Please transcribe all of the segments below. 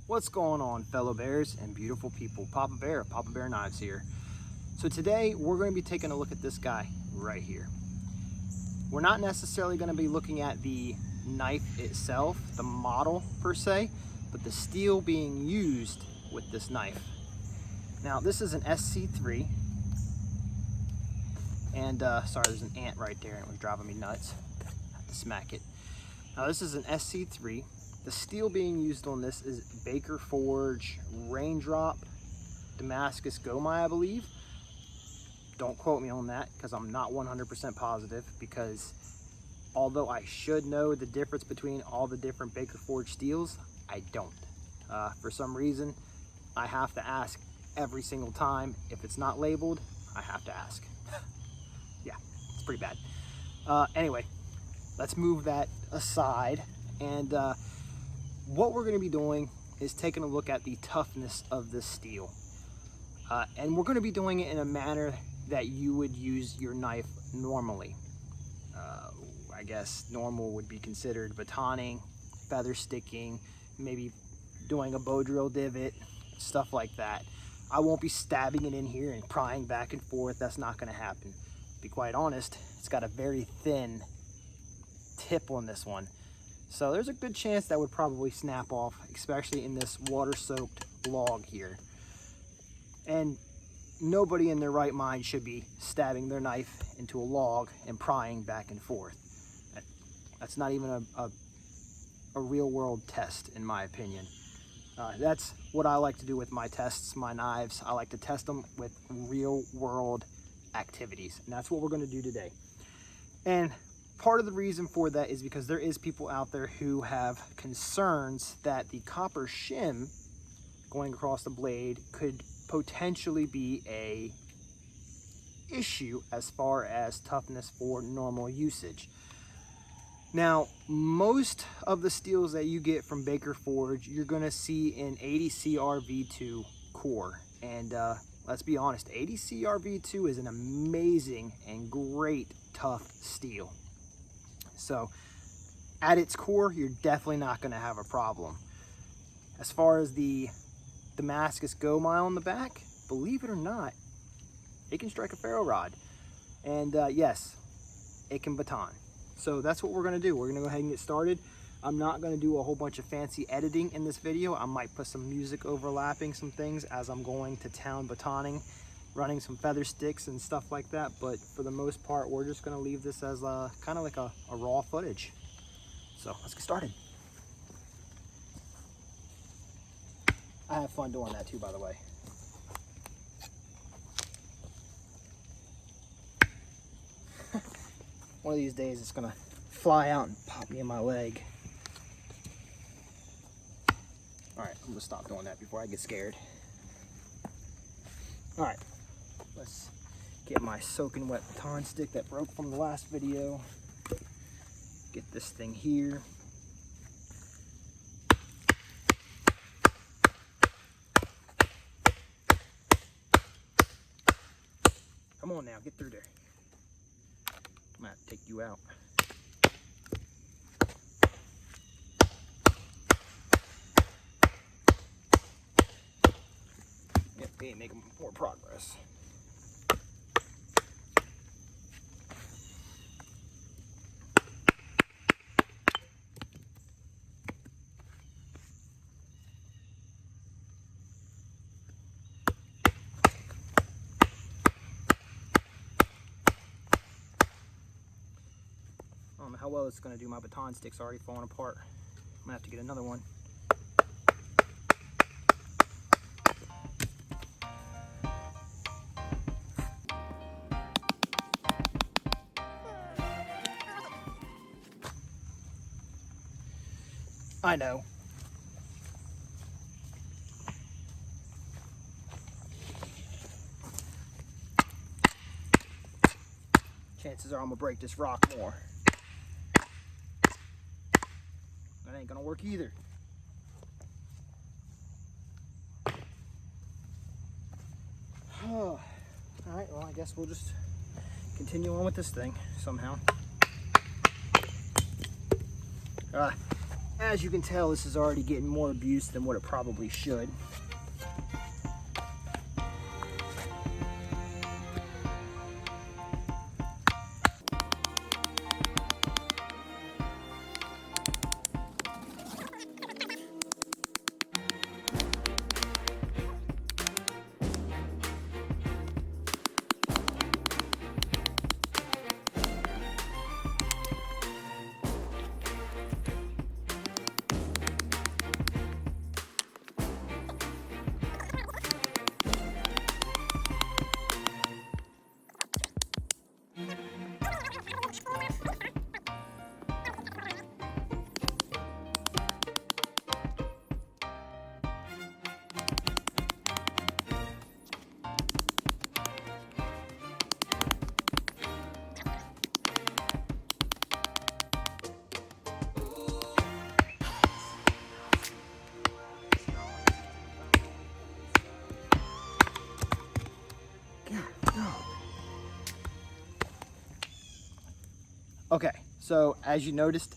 What's going on, fellow bears and beautiful people? Papa Bear Knives here. So today we're going to be taking a look at this guy right here. We're not necessarily going to be looking at the knife itself, the model per se, but the steel being used with this knife. Now this is an SC3, and sorry, there's an ant right there and it was driving me nuts. I had to smack it. Now this is an SC3. The steel being used on this is Baker Forge Raindrop Damascus Gomai, I believe. Don't quote me on that because I'm not 100% positive, because although I should know the difference between all the different Baker Forge steels, I don't. For some reason, I have to ask every single time. If it's not labeled, I have to ask. Yeah, it's pretty bad. Anyway, let's move that aside, and what we're going to be doing is taking a look at the toughness of this steel. And we're going to be doing it in a manner that you would use your knife normally. I guess normal would be considered batoning, feather sticking, maybe doing a bow drill divot, stuff like that. I won't be stabbing it in here and prying back and forth. That's not going to happen. To be quite honest, it's got a very thin tip on this one. So there's a good chance that would probably snap off, especially in this water-soaked log here. And nobody in their right mind should be stabbing their knife into a log and prying back and forth. That's not even a real-world test, in my opinion. That's what I like to do with my tests, my knives. I like to test them with real-world activities, and that's what we're going to do today. And part of the reason for that is because there is people out there who have concerns that the copper shim going across the blade could potentially be a issue as far as toughness for normal usage. Now, most of the steels that you get from Baker Forge, you're going to see an 80 CRV2 core. And let's be honest, 80 CRV2 is an amazing and great tough steel. So at its core, you're definitely not going to have a problem. As far as the Damascus Gomai on the back, believe it or not, it can strike a ferro rod. And yes, it can baton. So that's what we're going to do. We're going to go ahead and get started. I'm not going to do a whole bunch of fancy editing in this video. I might put some music overlapping some things as I'm going to town batoning, running some feather sticks and stuff like that, but for the most part we're just going to leave this as kind of like a raw footage. So let's get started. I have fun doing that too, by the way. One of these days it's going to fly out and pop me in my leg. Alright, I'm going to stop doing that before I get scared. Alright, let's get my soaking wet baton stick that broke from the last video. Get this thing here. Come on now, get through there. I'm gonna have to take you out. Yep, they ain't making more progress. I don't know how well it's going to do. My baton stick's already falling apart. I'm going to have to get another one. I know. Chances are I'm going to break this rock more. That ain't gonna work either. All right, well, I guess we'll just continue on with this thing somehow. As you can tell, this is already getting more abuse than what it probably should. Okay, so as you noticed,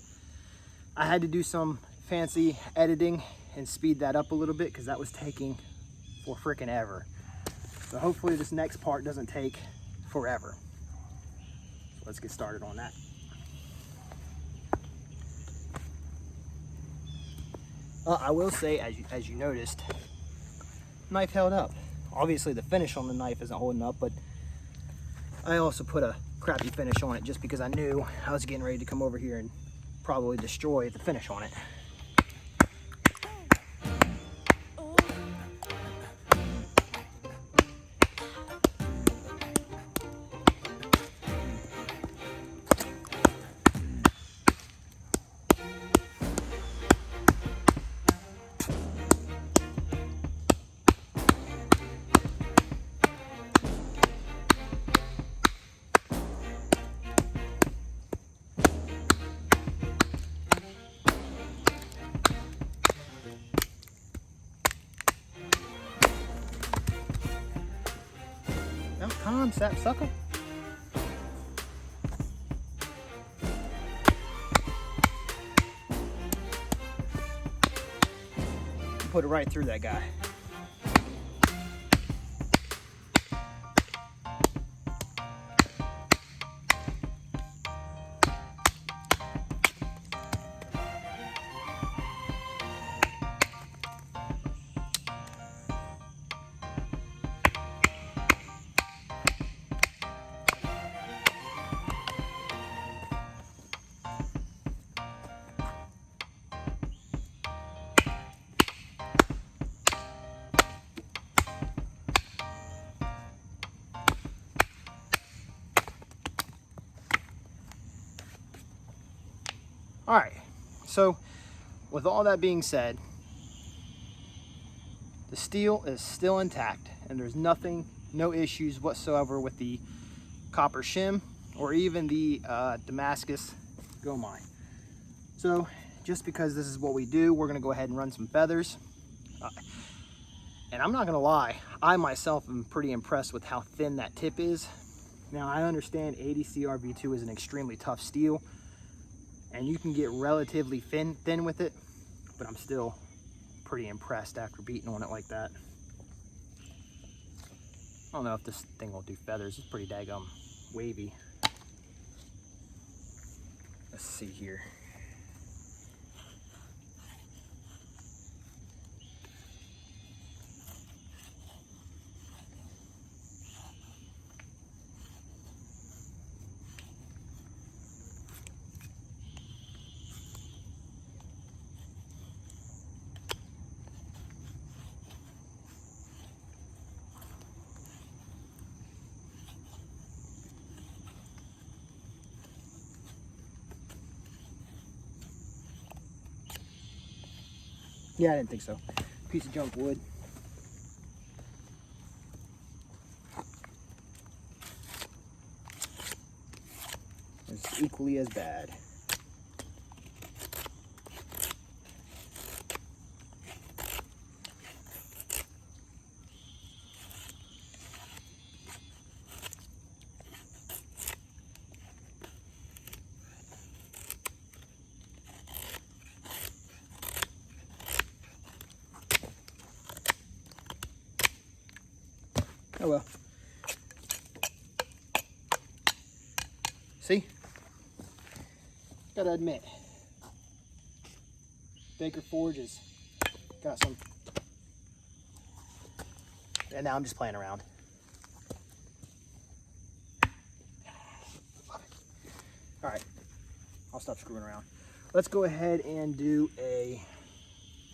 I had to do some fancy editing and speed that up a little bit because that was taking for freaking ever. So hopefully this next part doesn't take forever. So let's get started on that. I will say, as you noticed, knife held up. Obviously the finish on the knife isn't holding up, but I also put a crappy finish on it just because I knew I was getting ready to come over here and probably destroy the finish on it. Now, come on, sap sucker. Put it right through that guy. All right, so with all that being said, the steel is still intact and there's no issues whatsoever with the copper shim or even the Damascus Gomai. So just because this is what we do, we're gonna go ahead and run some feathers. And I'm not gonna lie, I myself am pretty impressed with how thin that tip is. Now I understand 80 CRV2 is an extremely tough steel, and you can get relatively thin with it, but I'm still pretty impressed after beating on it like that. I don't know if this thing will do feathers. It's pretty daggum wavy. Let's see here. Yeah, I didn't think so. Piece of junk wood. It's equally as bad. Oh well. See? Gotta admit, Baker Forge has got some. And now I'm just playing around. All right, I'll stop screwing around. Let's go ahead and do a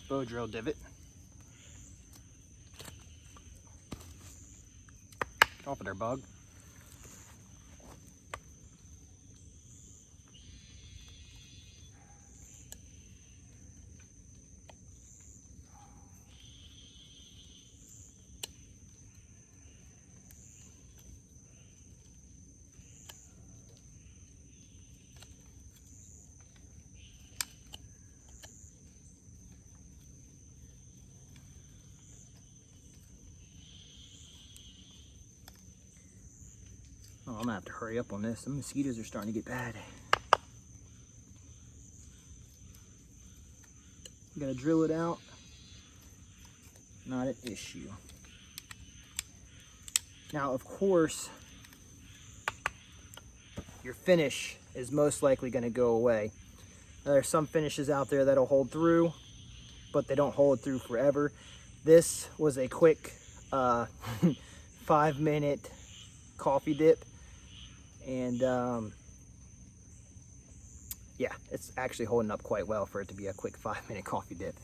bow drill divot. Off of their bug. Oh, I'm gonna have to hurry up on this. The mosquitoes are starting to get bad. Gotta drill it out. Not an issue. Now, of course, your finish is most likely gonna go away. Now, there's some finishes out there that'll hold through, but they don't hold through forever. This was a quick 5-minute coffee dip. And yeah, it's actually holding up quite well for it to be a quick 5-minute coffee dip.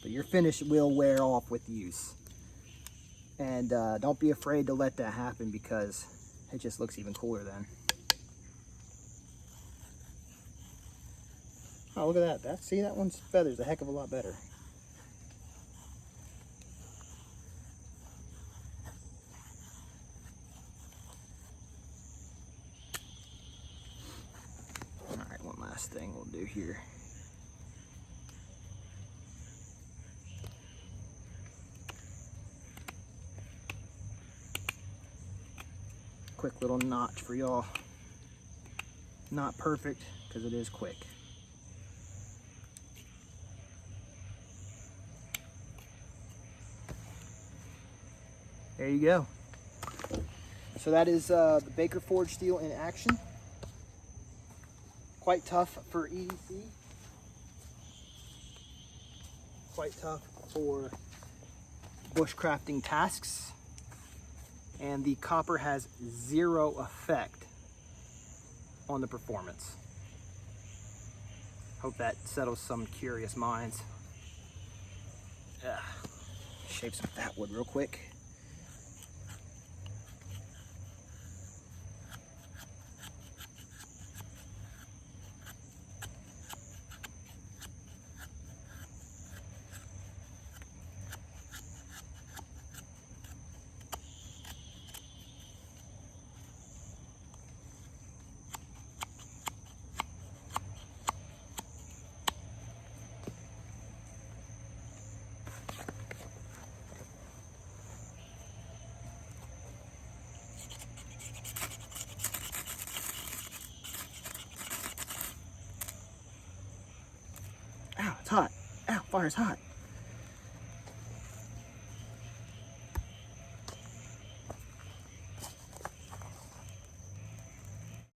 But your finish will wear off with use. And don't be afraid to let that happen, because it just looks even cooler then. Oh, look at that. See, that one's feathers a heck of a lot better. Thing we'll do here. Quick little notch for y'all. Not perfect, because it is quick. There you go. So that is the Baker Forge steel in action. Quite tough for EDC. Quite tough for bushcrafting tasks. And the copper has zero effect on the performance. Hope that settles some curious minds. Shape some fat wood real quick. Ow, it's hot. Ow, fire's hot.